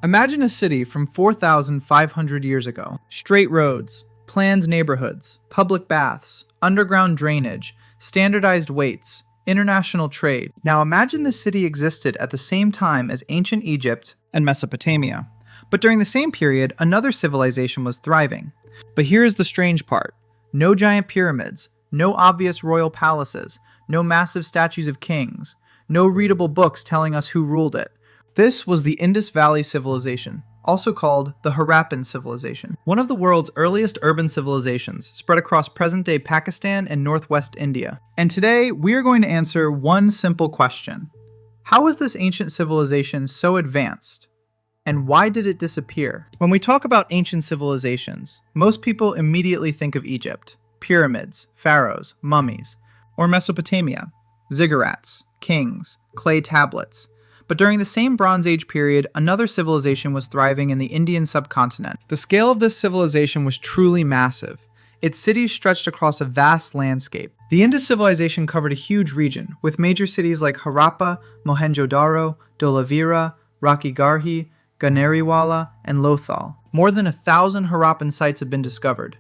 Imagine a city from 4,500 years ago. Straight roads, planned neighborhoods, public baths, underground drainage, standardized weights, international trade. Now imagine this city existed at the same time as ancient Egypt and Mesopotamia. But during the same period, another civilization was thriving. But here is the strange part. No giant pyramids, no obvious royal palaces, no massive statues of kings, no readable books telling us who ruled it. This was the Indus Valley Civilization, also called the Harappan Civilization, one of the world's earliest urban civilizations, spread across present-day Pakistan and northwest India. And today, we are going to answer one simple question. How was this ancient civilization so advanced? And why did it disappear? When we talk about ancient civilizations, most people immediately think of Egypt, pyramids, pharaohs, mummies, or Mesopotamia, ziggurats, kings, clay tablets. But during the same Bronze Age period, another civilization was thriving in the Indian subcontinent. The scale of this civilization was truly massive. Its cities stretched across a vast landscape. The Indus civilization covered a huge region, with major cities like Harappa, Mohenjo-daro, Dholavira, Rakhigarhi, Ganeriwala, and Lothal. More than 1,000 Harappan sites have been discovered.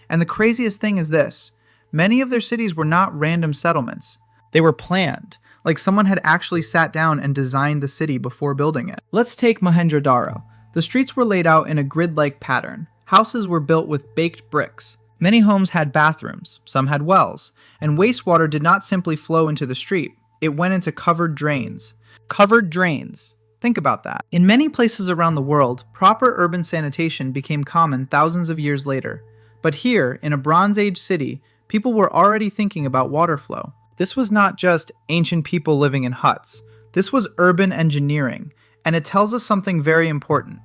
And the craziest thing is this: many of their cities were not random settlements. They were planned, like someone had actually sat down and designed the city before building it. Let's take Mohenjo-daro. The streets were laid out in a grid-like pattern. Houses were built with baked bricks. Many homes had bathrooms, some had wells, and wastewater did not simply flow into the street. It went into covered drains. Covered drains. Think about that. In many places around the world, proper urban sanitation became common thousands of years later. But here, in a Bronze Age city, people were already thinking about water flow. This was not just ancient people living in huts. This was urban engineering, and it tells us something very important.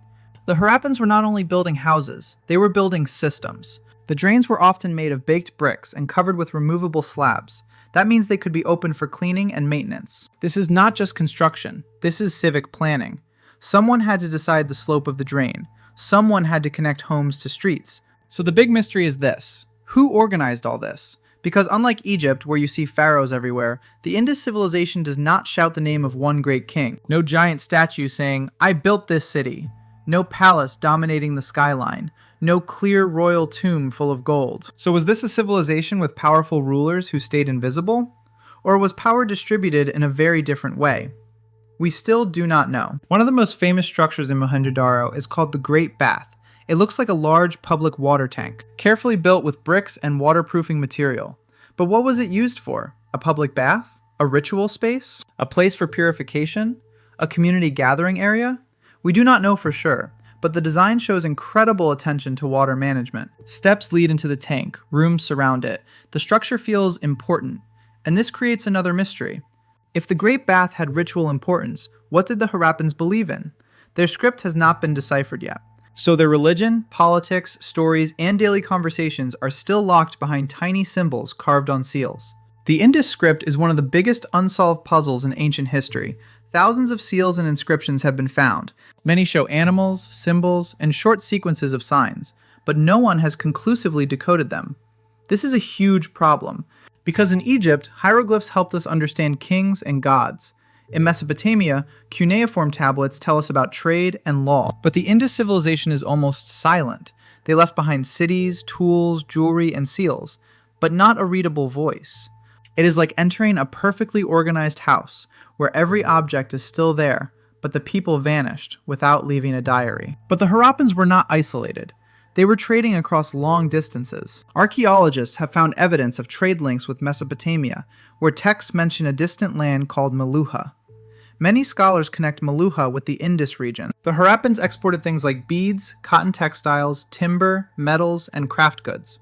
The Harappans were not only building houses, they were building systems. The drains were often made of baked bricks and covered with removable slabs. That means they could be open for cleaning and maintenance. This is not just construction, this is civic planning. Someone had to decide the slope of the drain. Someone had to connect homes to streets. So the big mystery is this: who organized all this? Because unlike Egypt, where you see pharaohs everywhere, the Indus civilization does not shout the name of one great king. No giant statue saying, "I built this city." No palace dominating the skyline. No clear royal tomb full of gold. So was this a civilization with powerful rulers who stayed invisible? Or was power distributed in a very different way? We still do not know. One of the most famous structures in Mohenjo-daro is called the Great Bath. It looks like a large public water tank, carefully built with bricks and waterproofing material. But what was it used for? A public bath? A ritual space? A place for purification? A community gathering area? We do not know for sure, but the design shows incredible attention to water management. Steps lead into the tank, rooms surround it. The structure feels important, and this creates another mystery. If the Great Bath had ritual importance, what did the Harappans believe in? Their script has not been deciphered yet. So their religion, politics, stories, and daily conversations are still locked behind tiny symbols carved on seals. The Indus script is one of the biggest unsolved puzzles in ancient history. Thousands of seals and inscriptions have been found. Many show animals, symbols, and short sequences of signs, but no one has conclusively decoded them. This is a huge problem, because in Egypt, hieroglyphs helped us understand kings and gods. In Mesopotamia, cuneiform tablets tell us about trade and law. But the Indus civilization is almost silent. They left behind cities, tools, jewelry, and seals, but not a readable voice. It is like entering a perfectly organized house, where every object is still there, but the people vanished without leaving a diary. But the Harappans were not isolated. They were trading across long distances. Archaeologists have found evidence of trade links with Mesopotamia, where texts mention a distant land called Meluha. Many scholars connect Meluha with the Indus region. The Harappans exported things like beads, cotton textiles, timber, metals, and craft goods.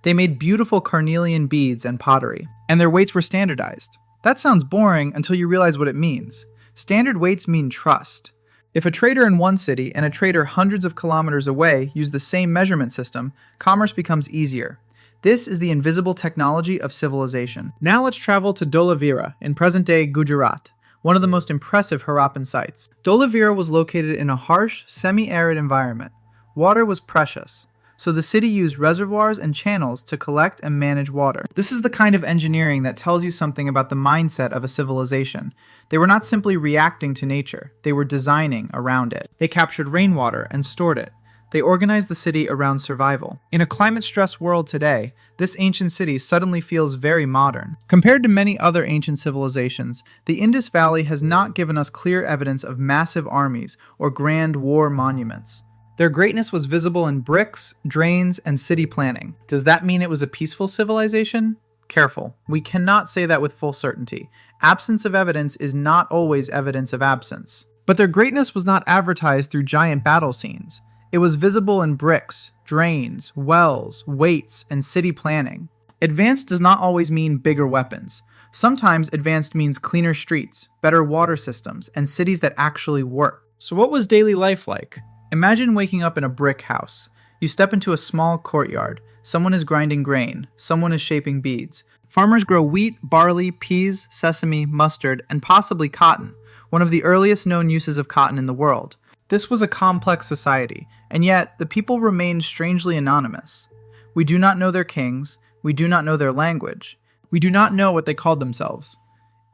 They made beautiful carnelian beads and pottery, and their weights were standardized. That sounds boring until you realize what it means. Standard weights mean trust. If a trader in one city and a trader hundreds of kilometers away use the same measurement system, commerce becomes easier. This is the invisible technology of civilization. Now let's travel to Dholavira in present-day Gujarat, one of the most impressive Harappan sites. Dholavira was located in a harsh, semi-arid environment. Water was precious. so the city used reservoirs and channels to collect and manage water. This is the kind of engineering that tells you something about the mindset of a civilization. They were not simply reacting to nature, they were designing around it. They captured rainwater and stored it. They organized the city around survival. In a climate-stressed world today, this ancient city suddenly feels very modern. Compared to many other ancient civilizations, the Indus Valley has not given us clear evidence of massive armies or grand war monuments. Their greatness was visible in bricks, drains, and city planning. Does that mean it was a peaceful civilization? Careful, we cannot say that with full certainty. Absence of evidence is not always evidence of absence. But their greatness was not advertised through giant battle scenes. It was visible in bricks, drains, wells, weights, and city planning. Advanced does not always mean bigger weapons. Sometimes advanced means cleaner streets, better water systems, and cities that actually work. So what was daily life like? Imagine waking up in a brick house. You step into a small courtyard. Someone is grinding grain. Someone is shaping beads. Farmers grow wheat, barley, peas, sesame, mustard, and possibly cotton, one of the earliest known uses of cotton in the world. This was a complex society, and yet the people remained strangely anonymous. We do not know their kings, we do not know their language, we do not know what they called themselves.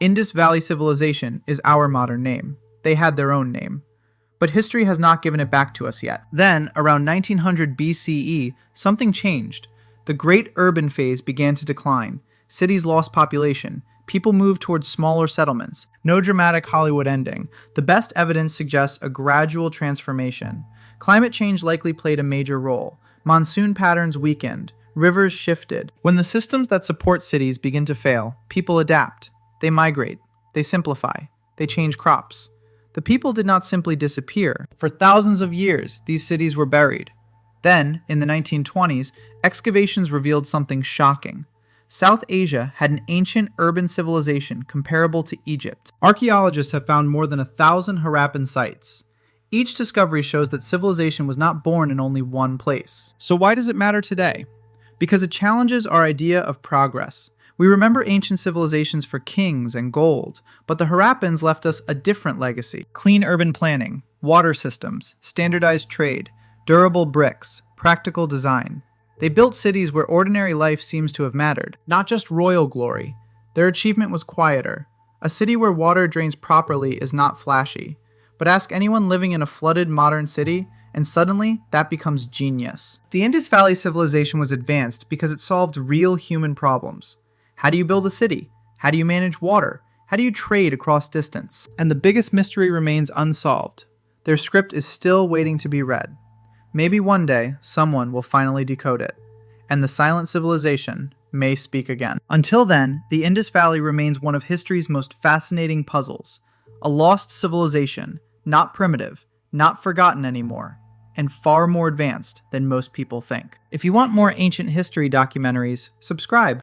Indus Valley Civilization is our modern name. They had their own name. But history has not given it back to us yet. Then, around 1900 BCE, something changed. The great urban phase began to decline. Cities lost population. People moved towards smaller settlements. No dramatic Hollywood ending. The best evidence suggests a gradual transformation. Climate change likely played a major role. Monsoon patterns weakened. Rivers shifted. When the systems that support cities begin to fail, people adapt. They migrate. They simplify. They change crops. The people did not simply disappear. For thousands of years, these cities were buried. Then, in the 1920s, excavations revealed something shocking. South Asia had an ancient urban civilization comparable to Egypt. Archaeologists have found more than 1,000 Harappan sites. Each discovery shows that civilization was not born in only one place. So why does it matter today? Because it challenges our idea of progress. We remember ancient civilizations for kings and gold, but the Harappans left us a different legacy. Clean urban planning, water systems, standardized trade, durable bricks, practical design. They built cities where ordinary life seems to have mattered, not just royal glory. Their achievement was quieter. A city where water drains properly is not flashy. But ask anyone living in a flooded modern city, and suddenly that becomes genius. The Indus Valley Civilization was advanced because it solved real human problems. How do you build a city? How do you manage water? How do you trade across distance? And the biggest mystery remains unsolved. Their script is still waiting to be read. Maybe one day, someone will finally decode it, and the silent civilization may speak again. Until then, the Indus Valley remains one of history's most fascinating puzzles. A lost civilization, not primitive, not forgotten anymore, and far more advanced than most people think. If you want more ancient history documentaries, subscribe.